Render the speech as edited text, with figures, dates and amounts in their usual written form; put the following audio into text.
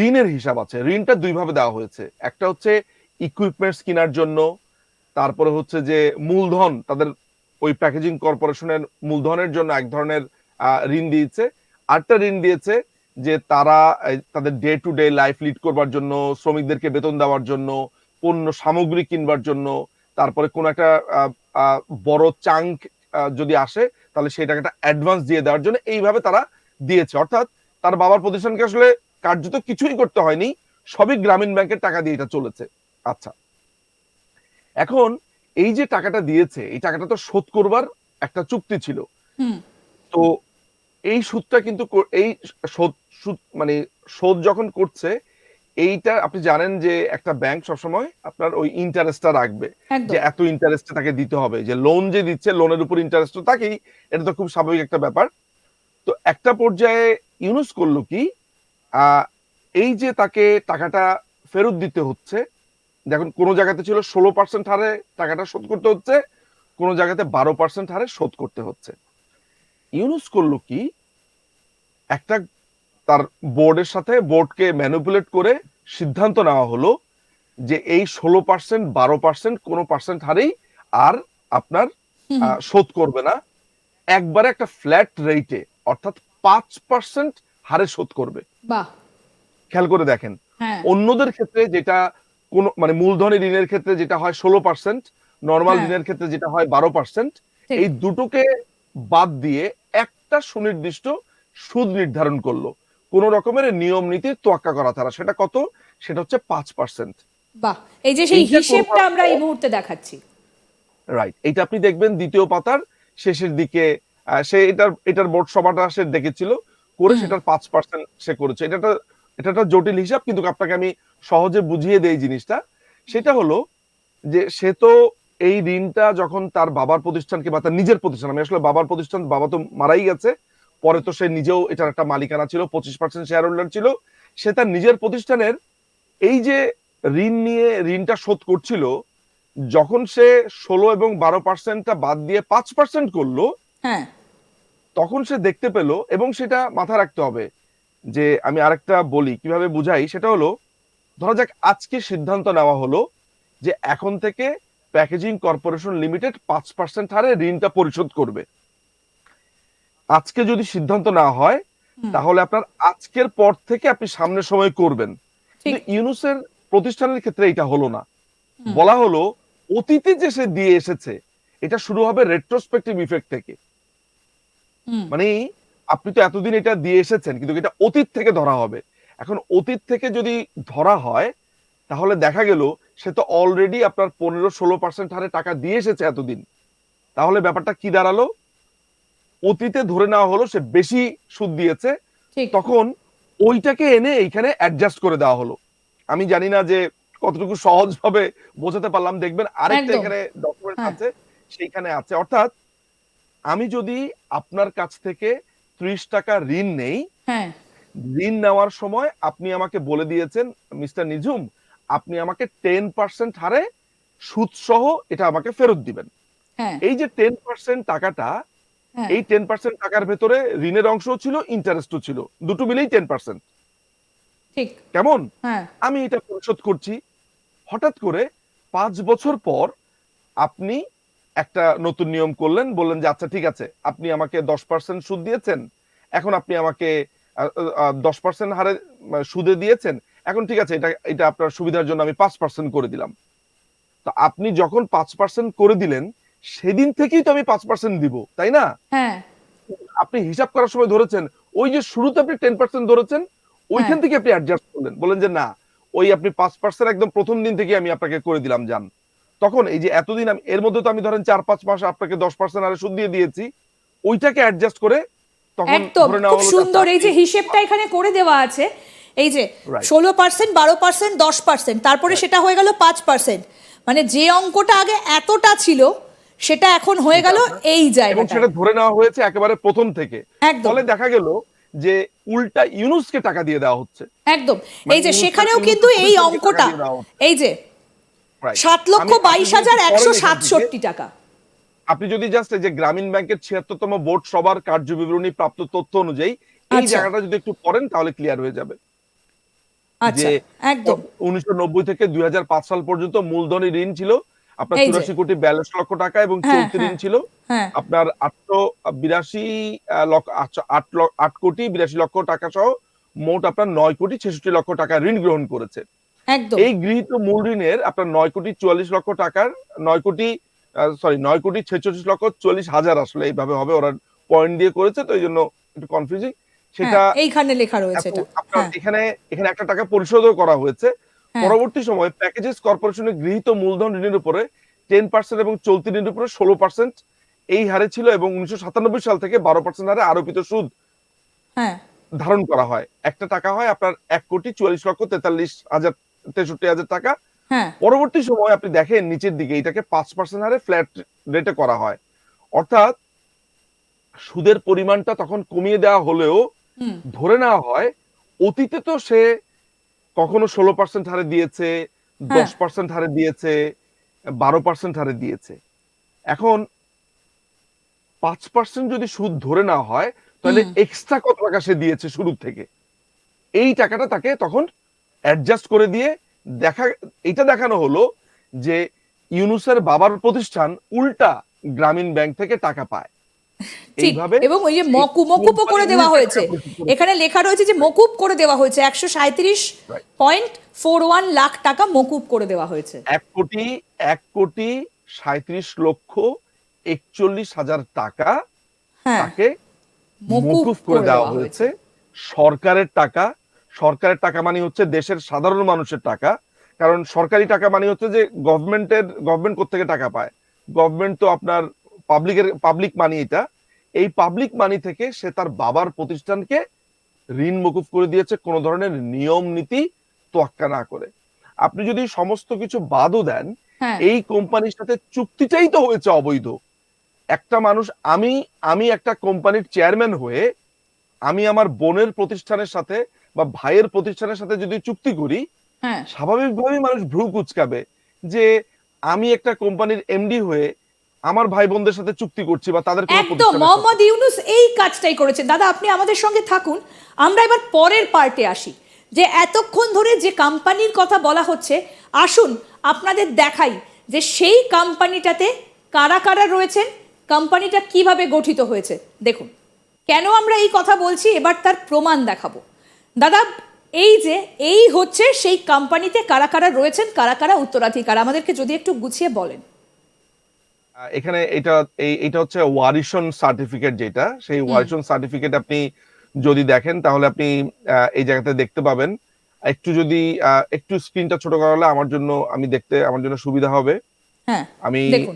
ঋণের হিসাব আছে। ঋণটা দুই ভাবে দেওয়া হয়েছে। একটা হচ্ছে ইকুইপমেন্টস কেনার জন্য, তারপরে হচ্ছে যে মূলধন, তাদের ওই প্যাকেজিং কর্পোরেশনের মূলধনের জন্য এক ধরনের ঋণ দিয়েছে। আরেকটা ঋণ দিয়েছে যে তারা তাদের day to day life lead করবার জন্য, শ্রমিকদেরকে বেতন দেওয়ার জন্য, পণ্য সামগ্রী কিনবার জন্য, তারপরে কোন একটা বড় চাঙ্ক যদি আসে তাহলে সেই টাকাটা অ্যাডভান্স দিয়ে দেওয়ার জন্য এইভাবে তারা দিয়েছে। অর্থাৎ তার বাবার প্রতিষ্ঠানকে আসলে কার্যত কিছুই করতে হয়নি, সবই গ্রামীণ ব্যাংকের টাকা দিয়ে এটা চলেছে। আচ্ছা, এখন এই যে টাকাটা দিয়েছে, এই টাকাটা তো শোধ করবার একটা চুক্তি ছিল। তো এই সুদটা কিন্তু এই শোধ সুদ মানে শোধ যখন করছে, এইটা আপনি জানেন যে একটা ব্যাংক সবসময় আপনার ওই ইন্টারেস্টটা রাখবে, যে একদম। এত ইন্টারেস্টে তাকে দিতে হবে, যে লোন যে দিচ্ছে লোনের উপর ইন্টারেস্ট তো থাকেই, এটা তো খুব স্বাভাবিক একটা ব্যাপার। তো একটা পর্যায়ে ইউনুস করলো কি, এই যে তাকে টাকাটা ফেরত দিতে হচ্ছে, দেখুন কোন জায়গাতে ছিল 16% হারে টাকাটা শোধ করতে হচ্ছে, কোন জায়গাতে 12% হারে শোধ করতে হচ্ছে। ইউনুস করলো কি, একটা তার বোর্ডের সাথে বোর্ডকে ম্যানিপুলেট করে সিদ্ধান্ত নেওয়া হলো যে এই 16% 12% কোনো পার্সেন্ট হারেই আর আপনার শোধ করবে না, একবারে একটা ফ্ল্যাট রেটে, অর্থাৎ 5% হারে শোধ করবে। বাহ। খেয়াল করে দেখেন, হ্যাঁ। অন্যদের ক্ষেত্রে যেটা কোন মানে মূলধনী ঋণের ক্ষেত্রে যেটা হয় 16%, নর্মাল হ্যাঁ, ঋণের ক্ষেত্রে যেটা হয় 12%, ঠিক। এই দুটোকে বাদ দিয়ে একটা সুনির্দিষ্ট সুদ নির্ধারণ করলো, কোন রকমের নিয়ম নীতির তোয়াক্কা করা ছাড়া। সেটা কত? সেটা হচ্ছে 5%। বাহ, এই যে সেই এইটা হিসেবটা করবার আমরা এই পর, মুহূর্তে দেখাচ্ছি। রাইট, এটা আপনি দেখবেন দ্বিতীয় পাতার শেষের দিকে, সে এটার বোর্ড সভাটা সে দেখেছিল, করে সেটার 5% সে করেছে। এটা একটা জটিল হিসাব, কিন্তু আপনাকে আমি সহজে বুঝিয়ে দেই জিনিসটা। সেটা হলো যে সে তো এই ঋণটা যখন তার বাবার প্রতিষ্ঠানকে বা তার নিজের প্রতিষ্ঠান, আমি আসলে বাবার প্রতিষ্ঠান, বাবা তো মারাই গেছে, পরে তো সে নিজেও এটার একটা মালিকানা ছিল, 25% শেয়ার হোল্ডার ছিল। সে তার নিজের প্রতিষ্ঠানের এই যে ঋণ নিয়ে ঋণটা শোধ করছিল, যখন সে 16 এবং 12%টা বাদ দিয়ে 5% করলো, হ্যাঁ, তখন সে দেখতে পেল, এবং সেটা মাথায় রাখতে হবে যে আমি আরেকটা বলি কিভাবে বুঝাই, সেটা হলো, ধরা যাক আজকে সিদ্ধান্ত নেওয়া হলো যে এখন থেকে প্যাকেজিং কর্পোরেশন লিমিটেড 5% হারে ঋণটা পরিশোধ করবে। আজকে যদি সিদ্ধান্ত নেওয়া হয়, তাহলে আপনার আজকের পর থেকে আপনি সামনের সময় করবেন। ঠিক। কিন্তু ইউনুসের প্রতিষ্ঠানের ক্ষেত্রে এটা হলো না। বলা হলো অতীতে যে সে দিয়ে এসেছে, এটা শুরু হবে রেট্রোস্পেক্টিভ ইফেক্ট থেকে। মানে আপনি তো এতদিন এটা দিয়ে এসেছেন, কিন্তু এটা অতীত থেকে ধরা হবে। এখন অতীত থেকে যদি ধরা হয়, তাহলে দেখা গেল সে তো অলরেডি আপনার 15-16% হারে টাকা দিয়ে এসেছে এতদিন। তাহলে ব্যাপারটা কি দাঁড়ালো, অতীতে ধরে নেওয়া হলো সে বেশি সুদ দিয়েছে, ঠিক। তখন ওইটাকে এনে এইখানে অ্যাডজাস্ট করে দেওয়া হলো। আমি জানি না যে কতটুকু সহজ ভাবে বোঝাতে পারলাম। দেখবেন আরেকটা একদম। এখানে ডকুমেন্ট হ্যাঁ। আছে, সেইখানে আছে। অর্থাৎ আমি যদি আপনার কাছ থেকে 30 টাকা ঋণ নেই, হ্যাঁ। ঋণ নেওয়ার সময় আপনি আমাকে বলে দিয়েছেন, মিস্টার নিঝুম, আপনি আমাকে 10% হারে সুদ সহ এটা আমাকে ফেরত দিবেন। হ্যাঁ। এই যে 10% টাকাটা, হ্যাঁ। এই 10% টাকার ভেতরে ঋণের অংশও ছিল, ইন্টারেস্টও ছিল, দুটো মিলেই 10%। ঠিক। কেমন? হ্যাঁ। আমি এটা পরিশোধ করছি। হঠাৎ করে ৫ বছর পর আপনি একটা নতুন নিয়ম করলেন, বললেন যে আচ্ছা ঠিক আছে, আপনি আমাকে 10% সুদ দিয়েছেন, এখন আপনি আমাকে 10% হারে সুদে দিয়েছেন, এখন ঠিক আছে, এটা এটা আপনার সুবিধার জন্য আমি 5% করে দিলাম। তো আপনি যখন 5% করে দিলেন, সেদিন থেকেই তো আমি 5% দিব, তাই না? হ্যাঁ। আপনি হিসাব করার সময় ধরেছেন, ওই যে শুরুতে আপনি 10% ধরেছেন, হ্যাঁ। ওইখান থেকে আপনি অ্যাডজাস্ট করলেন, বলেন যে না, ওই আপনি 5% একদম প্রথম দিন থেকে আমি আপনাকে করে দিলাম যান। তখন এই যে এতদিন আমি এর মধ্যে তো আমি ধরেন 4-5 মাস আপনাকে 10% হারে সুদ দিয়ে দিয়েছি, ওইটাকে অ্যাডজাস্ট করে তখন একদম ধরে খুব নেওয়া হলো যে আচ্ছা সুন্দর এই আপনি, যে হিসেবটা এখানে করে দেওয়া আছে। এই যে রাইট, 16%, 12%, 10%, তারপরে রাইট, সেটা হয়ে গেল 5%। মানে যে অঙ্কটা আগে এতটা ছিল সেটা এখন হয়ে এটা গেল আপনার, এই এবং জায়গাটায়। সেটা ধরে নেওয়া হয়েছে একেবারে প্রথম থেকে। একদম। ফলে দেখা গেল যে উল্টা ইউনুসকে টাকা দিয়ে দেওয়া হচ্ছে। একদম। মানে এই যে সেখানেও কিন্তু ইউনুসের এই প্রতিষ্ঠানকে টাকা অঙ্কটা, দিয়ে দেওয়া হচ্ছে। এই যে রাইট। সাত লক্ষ আপনি বাইশ যদি হাজার একটু একশো পড়েন এখান থেকে, সাতষট্টি টাকা আপনি যদি জাস্ট এই যে গ্রামীণ ব্যাংকের ৭৬তম বোর্ড সভার কার্যবিবরণী প্রাপ্ত তথ্য অনুযায়ী এই আচ্ছা। জায়গাটা যদি একটু পড়েন, তাহলে ক্লিয়ার হয়ে যাবে। আচ্ছা, যে একদম। 1990 থেকে 2005 সাল পর্যন্ত মূলধনী ঋণ ছিল আপনার এই যে, 84,42 লক্ষ টাকা এবং হ্যাঁ, চলতি ঋণ হ্যাঁ, ছিল হ্যাঁ, আপনার 882 লক্ষ 8,82,82,00,000 টাকা সহ মোট আপনার 9,66,00,000 টাকা ঋণ গ্রহণ করেছে। একদম। এই গৃহীত মূল ঋণের আপনার 9,44,00,000 টাকার 9,46,46,40,000 আসলে এইভাবে হবে, ওরা পয়েন্ট দিয়ে করেছে তো এই জন্য একটু কনফিউজিং। হ্যাঁ, সেটা এইখানে লেখা রয়েছে এত এটা। আপনার হ্যাঁ, এখানে এখানে একটা টাকা পরিশোধও করা হয়েছে। হ্যাঁ। পরবর্তী সময়ে প্যাকেজেস কর্পোরেশনের গৃহীত মূলধন ঋণের উপরে 10% এবং চলতি ঋণের উপরে 16% এই হারে ছিল এবং 1997 সাল থেকে 12% হারে আরোপিত সুদ হ্যাঁ, ধারণ করা হয়। একটা টাকা হয় আপনার 1,44,43,63,000 টাকা। হ্যাঁ। পরবর্তী সময়ে আপনি দেখেন নিচের দিকে এটাকে 5% হারে ফ্ল্যাট রেটে করা হয়। অর্থাৎ সুদের পরিমাণটা তখন কমিয়ে দেওয়া হলেও হুম, ধরে নেওয়া হয় অতীতে তো সে কখনো 16% হারে দিয়েছে, হ্যাঁ। 10% হারে দিয়েছে, 12% হারে দিয়েছে। এখন 5% যদি সুদ ধরে নেওয়া হয় তাহলে হুম। এক্সট্রা কত টাকা সে দিয়েছে শুরু থেকে এই টাকাটা তাকে তখন অ্যাডজাস্ট করে দিয়ে দেখা এটা দেখানো হলো যে ইউনুসের বাবার প্রতিষ্ঠান উল্টা গ্রামীণ ব্যাংক থেকে টাকা পায়। ঠিক। এইভাবে এবং ওই যে সেই মকুবও কোম্পানি করে দেওয়া উল্টা হয়েছে। টাকা পরিশোধ করেছে। এখানে লেখা রয়েছে যে মকুব করে দেওয়া হয়েছে। 137.41 লাখ টাকা মকুব করে দেওয়া হয়েছে। 1,37,41,41,41,41,41,41,41,41,41,41,41,41,41,41,41,41,41,41,41,41,41,41,41,41,41,41,41,41,41,41,41,41,41,41,41,41,41,41,41,41,41,41,41,41,41,41,41,41,41,41,41,41,41,41,41,41,সরকারের টাকা মানে হচ্ছে দেশের সাধারণ মানুষের টাকা। কারণ সরকারি টাকা মানে হচ্ছে যে গভর্নমেন্ট কোত্থেকে টাকা পায়? গভর্নমেন্ট তো আপনার পাবলিক মানি এটা। এই পাবলিক মানি থেকে সে তার বাবার প্রতিষ্ঠানকে ঋণ মকুব করে দিয়েছে কোন ধরনের নিয়ম নীতি তোয়াক্কা না করে। আপনি যদি সমস্ত কিছু বাদও দেন, হ্যাঁ, এই কোম্পানির সাথে চুক্তিটাই তো হয়েছে অবৈধ। একটা মানুষ আমি আমি একটা কোম্পানির চেয়ারম্যান হয়ে আমি আমার বোনের প্রতিষ্ঠানের সাথে বা ভাইয়ের প্রতিষ্ঠানের সাথে যদি চুক্তি করি, হ্যাঁ। স্বাভাবিকভাবেই মানুষ ভ্রু কুঁচকাবে যে আমি একটা কোম্পানির এমডি হয়ে আমার ভাই বোনদের সাথে চুক্তি করছি বা তাদের কোনো একদম প্রতিষ্ঠানের সাথে। মোহাম্মদ ইউনুস এই কাজটাই করেছেন। দাদা আপনি আমাদের সঙ্গে থাকুন। আমরা এবার পরের পার্টে আসি। যে এতক্ষণ ধরে যে কোম্পানির কথা বলা হচ্ছে, আসুন আপনাদের দেখাই যে সেই কোম্পানিটাতে কারা কারা রয়েছেন, কোম্পানিটা কিভাবে গঠিত হয়েছে। দেখুন কেন আমরা এই কথা বলছি, এবার তার প্রমাণ দেখাবো। দাদা এই হচ্ছে সেই কোম্পানিতে কারা কারা রয়েছেন, কারা কারা উত্তরাধিকার, আমাদেরকে যদি একটু গুছিয়ে বলেন। এখানে এটা হচ্ছে ওয়ারিশন সার্টিফিকেট, যেটা সেই হুম, ওয়ারিশন সার্টিফিকেট আপনি যদি দেখেন তাহলে আপনি এই জায়গাতে দেখতে পাবেন। একটু যদি একটু স্ক্রিনটা ছোট করা হলে আমার জন্য সুবিধা হবে। হ্যাঁ, আমি দেখুন।